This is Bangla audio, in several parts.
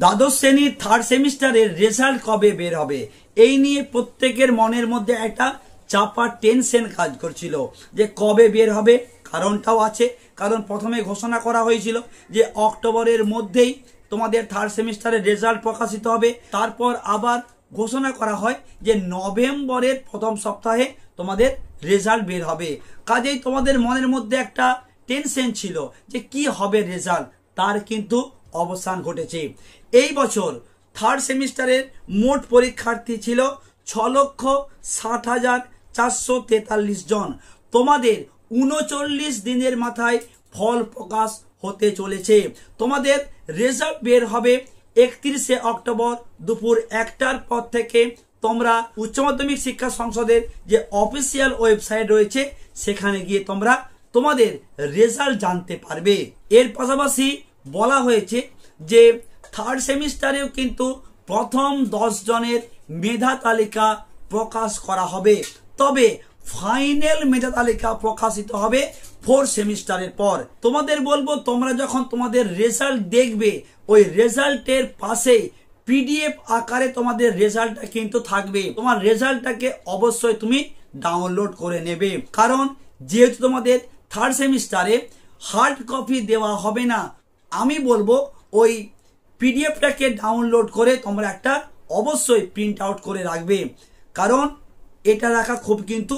দ্বাদশ শ্রেণীর থার্ড সেমিস্টারের রেজাল্ট কবে বের হবে এই নিয়ে প্রত্যেকের মনের মধ্যে একটা চাপা টেনশন কাজ করছিল যে কবে বের হবে। কারণটাও আছে, কারণ প্রথমে ঘোষণা করা হয়েছিল যে অক্টোবরের মধ্যেই তোমাদের থার্ড সেমিস্টারের রেজাল্ট প্রকাশিত হবে। তারপর আবার ঘোষণা করা হয় যে নভেম্বরের প্রথম সপ্তাহে তোমাদের রেজাল্ট বের হবে। কাজেই তোমাদের মনের মধ্যে একটা টেনশন ছিল যে কি হবে রেজাল্ট, তার কিন্তু অবসান ঘটেছে। এই বছর থার্ড সেমিস্টারের মোট পরীক্ষার্থী ছিল 6,60,443 জন। তোমাদের 39 দিনের মাথায় ফল প্রকাশ হতে চলেছে। তোমাদের রেজাল্ট বের হবে 31শে অক্টোবর দুপুর 1টার পর থেকে। তোমরা উচ্চ মাধ্যমিক শিক্ষা সংসদের যে অফিসিয়াল ওয়েবসাইট রয়েছে সেখানে গিয়ে তোমরা তোমাদের রেজাল্ট জানতে পারবে। এর পাশাপাশি বলা হয়েছে যে থার্ড সেমিস্টারেও কিন্তু প্রথম 10 জনের মেধা তালিকা প্রকাশ করা হবে, তবে ফাইনাল মেধা তালিকা প্রকাশিত হবে 4 সেমিস্টারের পর। তোমাদের বলবো তোমরা যখন তোমাদের রেজাল্ট দেখবে ওই রেজাল্টের পাশে পিডিএফ আকারে তোমাদের রেজাল্টটা কিন্তু থাকবে। তোমার রেজাল্টটাকে অবশ্যই তুমি ডাউনলোড করে নেবে, কারণ যেহেতু তোমাদের থার্ড সেমিস্টারে হার্ড কপি দেওয়া হবে না, আমি বলবো ওই পিডিএফটাকে ডাউনলোড করে তোমরা একটা অবশ্যই প্রিন্ট আউট করে রাখবে, কারণ এটা রাখা খুব কিন্তু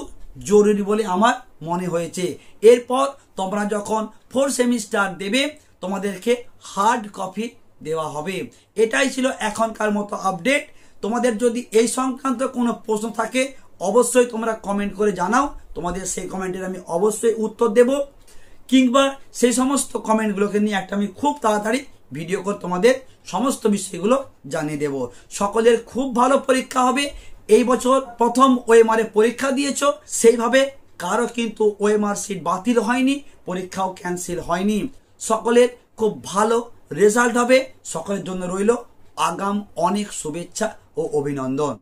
জরুরি বলে আমার মনে হয়েছে। এরপর তোমরা যখন 4 সেমিস্টার দেবে তোমাদেরকে হার্ড কপি দেওয়া হবে। এটাই ছিল এখনকার মতো আপডেট। তোমাদের যদি এই সংক্রান্ত কোনো প্রশ্ন থাকে অবশ্যই তোমরা কমেন্ট করে জানাও, তোমাদের সেই কমেন্টের আমি অবশ্যই উত্তর দেব, কিংবা সেই সমস্ত কমেন্টগুলোকে নিয়ে একটা আমি খুব তাড়াতাড়ি ভিডিও করে তোমাদের সমস্ত বিষয়গুলো জানিয়ে দেব। সকলের খুব ভালো পরীক্ষা হবে। এই বছর প্রথম ওএমআর পরীক্ষা দিয়েছো, সেইভাবে কারো কিন্তু ওএমআর সিট বাতিল হয়নি, পরীক্ষাও ক্যান্সেল হয়নি। সকলের খুব ভালো রেজাল্ট হবে। সকলের জন্য রইল আগাম অনেক শুভেচ্ছা ও অভিনন্দন।